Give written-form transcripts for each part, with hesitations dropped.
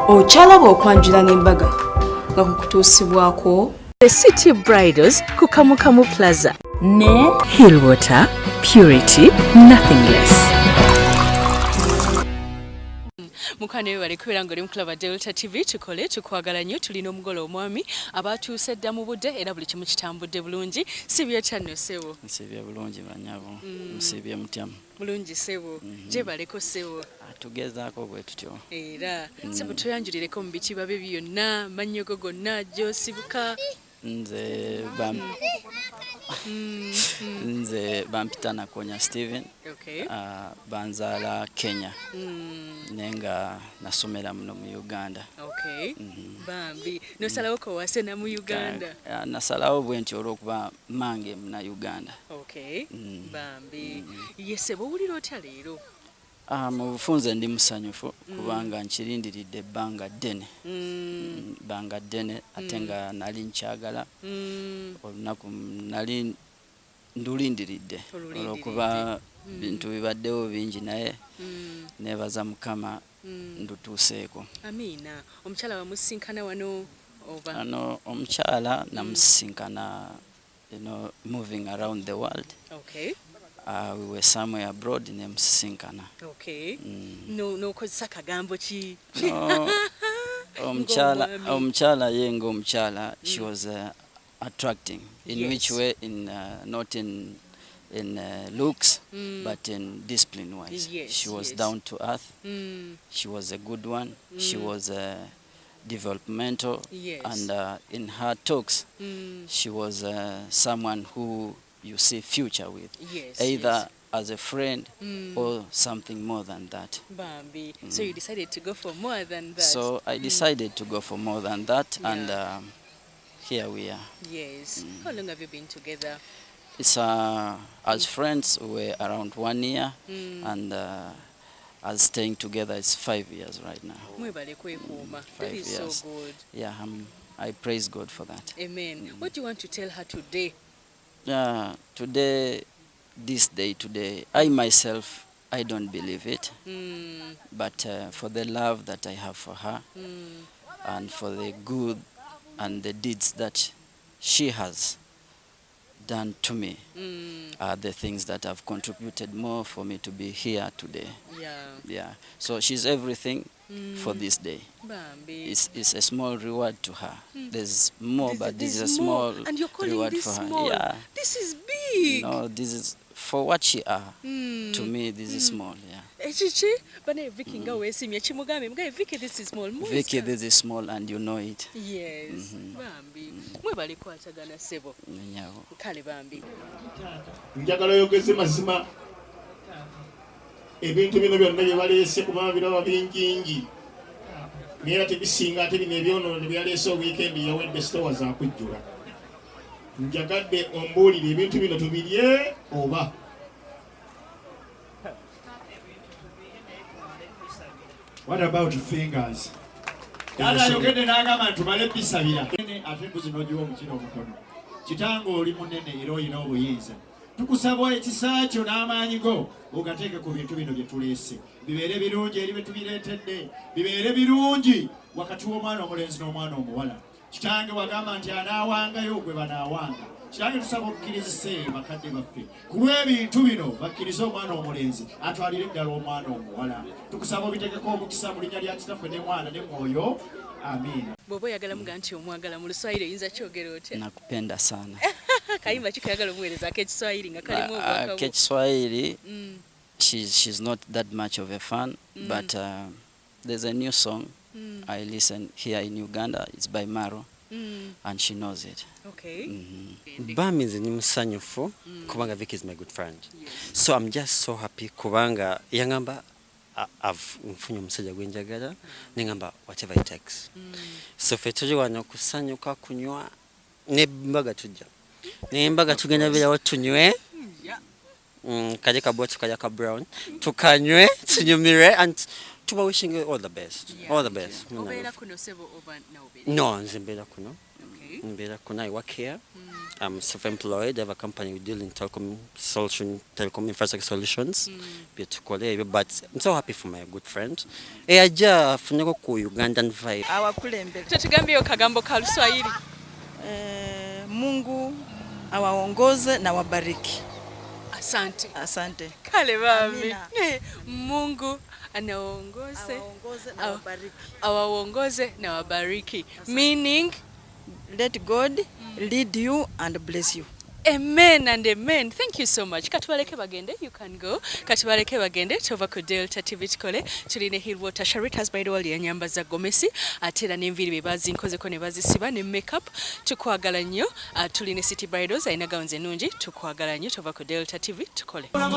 Ochalaba okwanjula n'embaga nga kukutuusibwako The City Bridals ku Kamukamu Plaza ne Hillwater Purity Nothing Less. Mukane bali kubera ngoli mkulaba Delta TV tukole tukwagala nnyo tulina omugolo omwami abatuuse dda mu budde era buli kimu kitambudde bulungi sibye tanno sebo sibye bulungi banyabo sibye mutyamu bulungi sebo je baleko sebo tugezaako bwe tutyo era sebo tuyanjulireko mu biti babe byonna mannyogo gonna gyosibuka nze bampita Nakonya Steven okay. Banzala Kenya nenga nasomera muno mu Uganda okay. Bambi nosalawo ko wasena mu Uganda nasalawo bwenti olwokuba mange muna Uganda okay. Bambi yese bowulira otya leero mu bufunze ndi musanyufu kubanga nkirindiridde banga ddene banga ddene ate nga nali nkyagala olunaku nali ndulindiridde olwokuba bintu bibaddewo bingi naye nebaza Mukama ndutuuseeko. Amiina. Omukyala wamusinkana wano oba? Ano omukyala namusinkana moving around the world. Okay. We were somewhere abroad nemusinkana. Okay. No kozesa kagambo ki? Omukyala yengo omukyala she was attracting in yes. which way not in looks but in discipline wise. Yes, she was yes. down to earth. She was a good one. She was developmental yes. and in her talks she was someone who you see future with, yes, either yes. as a friend or something more than that. Bambi. So you decided to go for more than that? So I decided to go for more than that, yeah. and here we are. Yes. How long have you been together? It's as friends we're around 1 year, and as staying together it's 5 years right now. That is so good. Yeah, I praise God for that. Amen. What do you want to tell her today? Today, this day today, I myself, I don't believe it, but for the love that I have for her and for the good and the deeds that she has done to me are the things that have contributed more for me to be here today. Yeah. So she's everything for this day. Bambi. It's a small reward to her. There's more, but this is a small and you're calling reward this for her. Small. Yeah. This is big. No, this is for what she are. To me, this is small. Yeah. Echichi, bane Vicky nga wesimye chimugambe mga Vicky this is small. Vicky this is small and you know it. Yes. Bambi. Mwe bali kwatagana sebo. Nyawo. Kale Bambi. Njagala yogeze mazima. Ebintu bino byonna bye baleese kuba biraba bingingi. Niera tebisinga ate bino ebyono byaleese weekend yawedde store za kujjula. Njagadde ombuulire ebintu bino tubirye oba. What about fingers? Dada yogedde n'agamba tumale bisabira. Ate mbuzi n'ogiwa omukira omutono. Kitango oli munene era olina obuyinza. Tukusaba ekisa kyo n'amaanyi go ogateeke ku bintu bino bye tuleese. Bibeere birungi eri be tubireetedde. Bibeere birungi wakati w'omwana omulenzi n'omwana omuwala. Kitange wagamba nti anaawangayo gwe banaawanga. Kitange tusaba okukkirizise bakadde baffe. Ku lw'ebintu bino bakkirize omwana omulenzi atwalire eddala omwana omuwala. Tukusaba obiteekeko omukisa mu linnya lya Kitaffe ne Mwana ne Mwoyo. Amina. Bw'oba oyagala muga nti omwagala mu Luswayiri oyinza kyogera otya? Nakupenda sana. Kayimba kikayagala omuweereza ak'Ekiswayiri nga kalimu obwakabu. Ak'Ekiswayiri, she's not that much of a fan, but there's a new song I listen here in Uganda. It's by Maro, and she knows it. Okay. Bami nze ni musanyufu kubanga Vicky is my good friend. Yes. So I'm just so happy kubanga yangamba mfunye omusajja gwenjagala nengamba whatever it takes. So fe tuli wano kusanyuka kunywa n'embaga tujja. N'embaga tugenda birawo tunywe. Kaje ka bottle kaja ka brown. Tukanywe tunyumire and tuba wishing you all the best. All the best. Obeera kuno sebo over na obeera. No, nze mbeera kuno. Okay. Mbeera kuno. I work here. I'm self-employed. I have a company we deal in telecom infrastructure solutions. But I'm so happy for my good friend. Eyaja afunyeko ku Ugandan vibe. Awakulembere. Tutugambye kagambo ka Luswahili. Mungu awaongoze na wabariki. Asante. Asante. Kale mami. Mungu anaongoze awaongoze na wabariki. Meaning, let God lead you and bless you. Amen and amen. Thank you so much. Katubaleke bagende, you can go. Katubaleke bagende, tova ku Delta TV tukole. Tuline Hillwater Sharitas by the way nyamba za Gomesi. Atera n'enviri bebazi nkozeko ne bazisiba ne makeup. Tukwagala nnyo. Tuline City Bridals ayina gowns ennungi. Tukwagala nnyo tova ku Delta TV tukole. Tell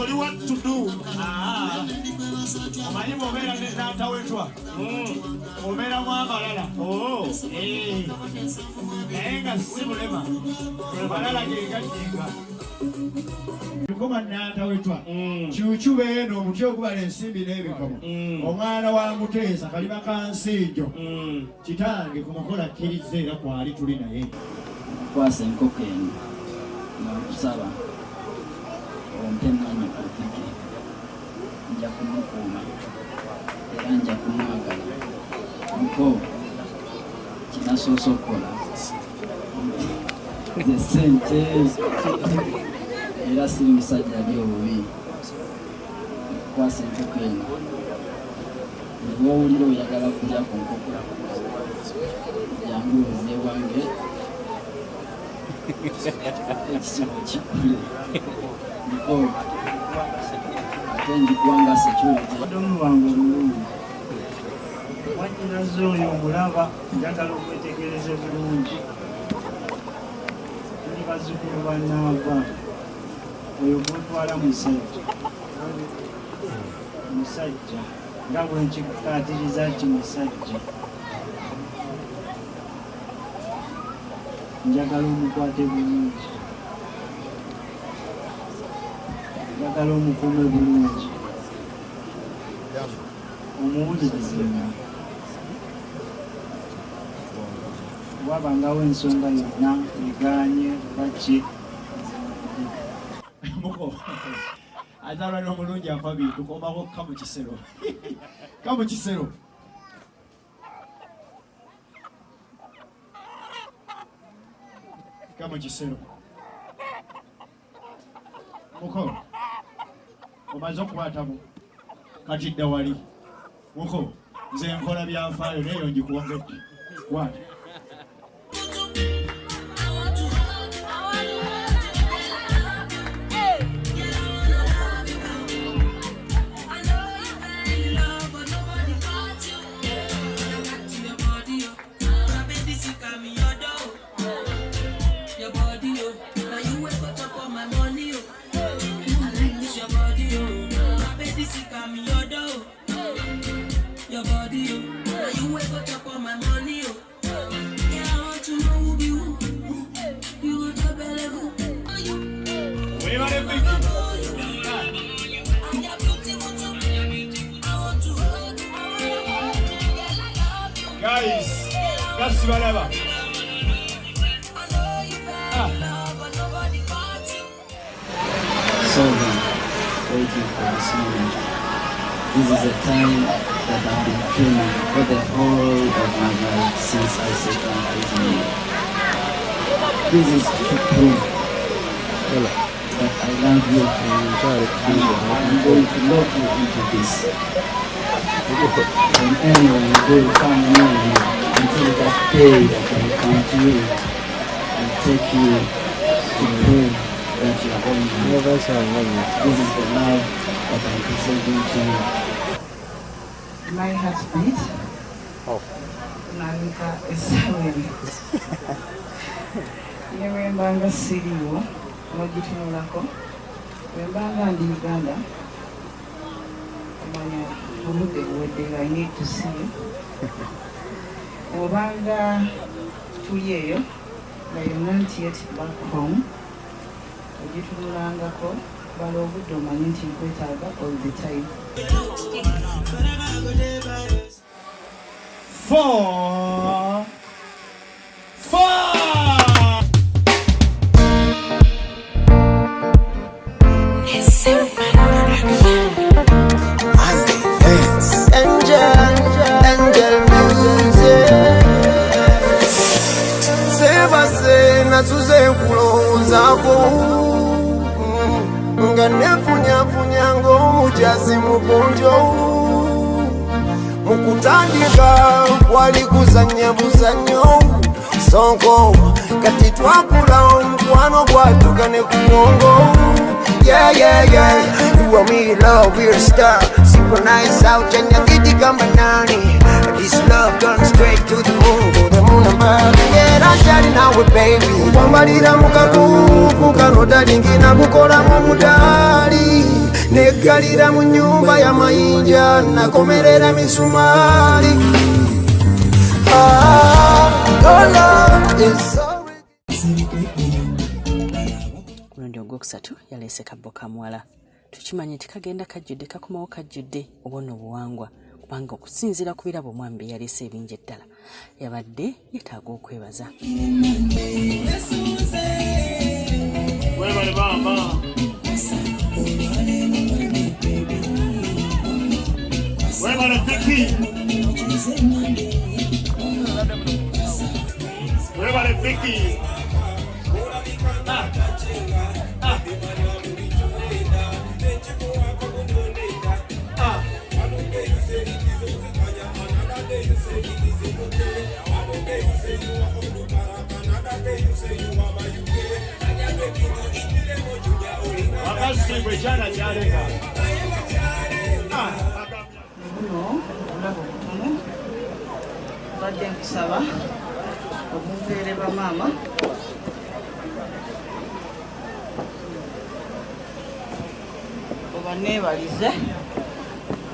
you what to do. Bikoma nanta wetwa chuchu beno omuti okubala ensimbi n'ebikomo omwana wa Muteesa kalima kansiijo kitange kumukola kkiriza era kwali tuli naye kwasa enkoko eno nakusaba ompe mwanya ku Vicky nja kumukuuma era nja kumwagala muko kinasoose okukola ze sente era siri musajja ali obubi kwasa enkoko eno niwoowulira oyagala kulya ku nkoko jangu oze wange ekisibo kikule niko ate njikuwanga security odomu wange omulungi wanyinaze oyo omulaba njagala okwetegereza bulungi tuli bazzukulu bannaava oyo gwotwala musajja nga bwe nkikkaatiriza nti musajja njagala omukwate bulungi njagala omukuume bulungi omuwulirizemu wabangawo ensonga yonna eganye baki muko azalwa n'omulungi afa bintu komako kamu kisero kamu kisero kamu kisero muko omaze okukwatamu kati dda wali muko nze nkola byafaayo naye ngikuwongedde kwata Guys, that's whatever. So waiting for this moment. This is a time that I've been dreaming for the whole of my life since I set my eyes on you. This is to prove that I love you and I'm going to lock you into this. And anyone will come near you until that day that I come to you and take you to prove that you are going to. This is the love that I'm presenting to you. My heartbeat. Nalika esaweni. Yewe mbanga siriwo mojitunulako. Wembanga ndi Uganda. Manya bulude wede I need to see you. Obanga tuyeyo. I am not yet back home. Ojitunulangako bala obudde omanyi nti nkwetaaga all the time. 4 Angel music. Sebase natuze kulowoozaako nga nefunyafunya ng'omujazi mukunjo. Mukutandika wali kuzanya buzanyo sonko kati twakula omukwano gwatuka ne ku ngongo. Yeah, yeah, yeah. You and me, love, we're a star. Synchronize out and you get the banana. This love done straight to the moon. Go the moon and back. Yeah, I'm shining now with baby. Wambalira mukakuku kano dalingina kukola mu mudali. Negalira mu nyumba ya mayinja nakomerera misumari. Your love is so Mulundi ogwokusatu yaleese kabbo ka muwala. Tukimanyi nti kagenda kajjudde kakomawo kajjudde obwonna obuwangwa kubanga okusinziira ku birabo mwambi yaleese ebingi eddala yabadde yetaaga okwebaza. Webale mama. Webale Vicky. Webale Vicky. Buno olaba obutono badde nkusaba obunveere bamaama oba neebalize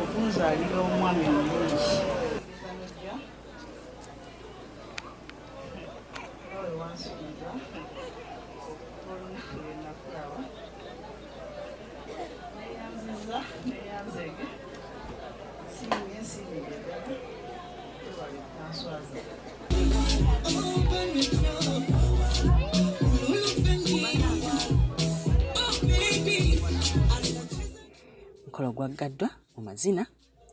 okunzaalira omwami omulungi. Wansuubiza olunaku lwe nakulaba neyanziza neyanzege siimye nsiimire ddala tewali nanswaza. Mukolo gwaggaddwa mu mazina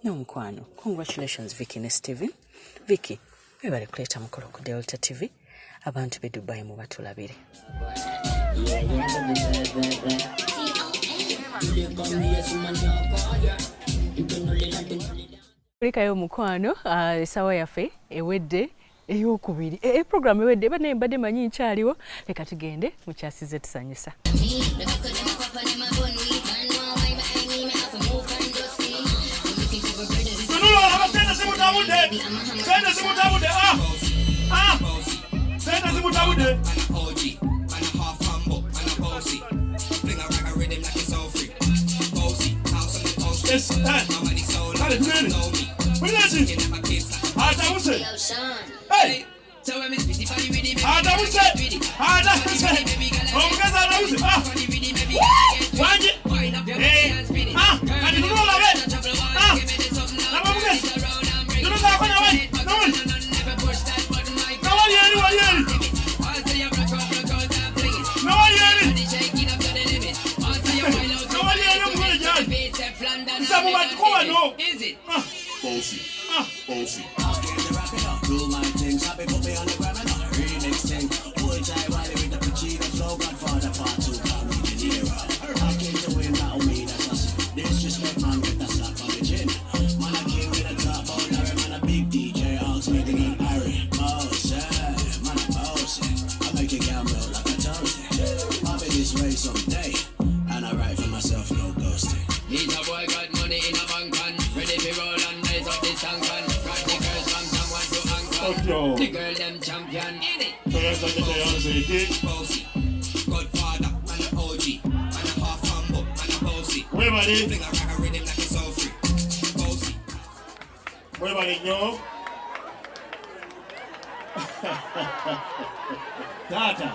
n'omukwano. Congratulations Vicky ne Steven. Vicky, webale kuleeta mukolo ku Delta TV. Abantu be Dubai mu batulabire. Kulikayo mukwano esawa yaffe ewedde ey'okubiri. Program ewedde bane mbadde manyi nkyaliwo. Leka tugende mukyasize tusanyusa. The girl them champion in it. Godfather and an OG and a half humble and a bossy. Where are they? Think I rock a rhythm like it's all free. Bossy. Where are they, yo? Tata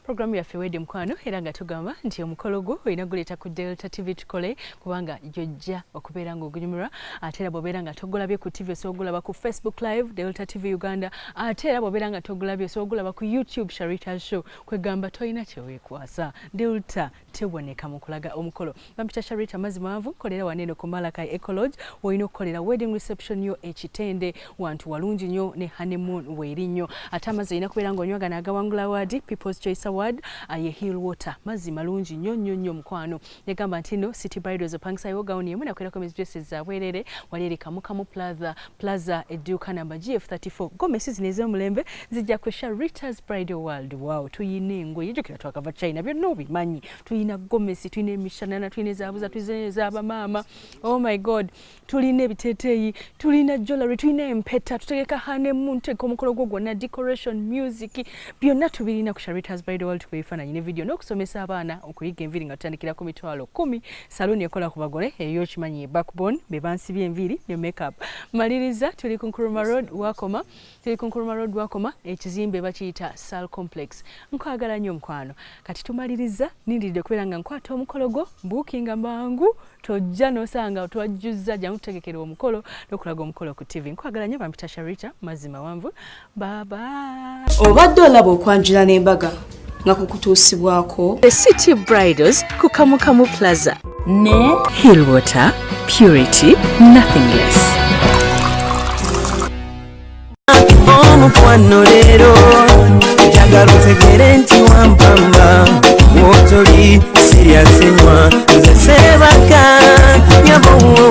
Programu yaffe wedde mukwano era nga tugamba nti omukolo gwo olina guleeta ku Delta TV tukole kubanga jojja okubeera ng'ogunyumirwa ate era bw'obeera nga togulabye ku TV osogulaba ku Facebook Live Delta TV Uganda ate era bw'obeera nga togulabye osogulaba ku YouTube Sharita's Show kwegamba tolina kyeweekwasa Delta teboneka mu kulaga omukolo bampita Sharita mazima mavu kolera wanene ku Malakai Eco Lodge olina okukolera wedding reception yo ekitende wantu walungi nnyo ne honeymoon weeri nnyo ate amazzi olina kubeera ng'onywagana agawangula award People's Choice Award aye Hill Water mazzi malungi nnyo mukwano negamba nti no City Bridals opangisayo gawuni emu nakwera Miss Dresses za bwerere wali eri Kamukamu Plaza edduuka namba GF34 gomesi zino ez'omulembe zijja ku Sharita's Bridal World wow tuyina engoye jjukira twakava China byonna obimanyi tuyina gomesi tuyina emishanana tuyina ezaabuza tuyina ez'abamaama oh my god tulina ebiteeteeyi tulina jewelry tuyina empeta tutegeka honeymoon tutegeka omukolo gwo gwonna decoration music byonna tubirina ku Sharita's Bridal World tubifaananyi ne video n'okusomesa abaana okuyiga enviiri nga tutandikira ku mitwalo 10 saloni ekola ku bagole eyo kimanyi backbone be bansibye enviiri ne makeup maliriza tuli ku Nkuruma Road wakoma ekizimbe bakiyita Sal Complex nkwagala nnyo mukwano kati tumaliriza nindiridde okubeera nga nkwata omukolo gwo bookinga mangu tojja n'osanga twajjuzza jamu tutegekera omukolo n'okulaga omukolo ku TV nkwagala nnyo bampita Sharita mazima wanvu baba obadde olaba okwanjula n'embaga nga kukutuusibwako The City Bridals ku Kamukamu Plaza ne Hill Water Purity Nothing Less. Omukwano leero njagala otegere nti wampamba wotoli siryasenywa nze seebaka nyabo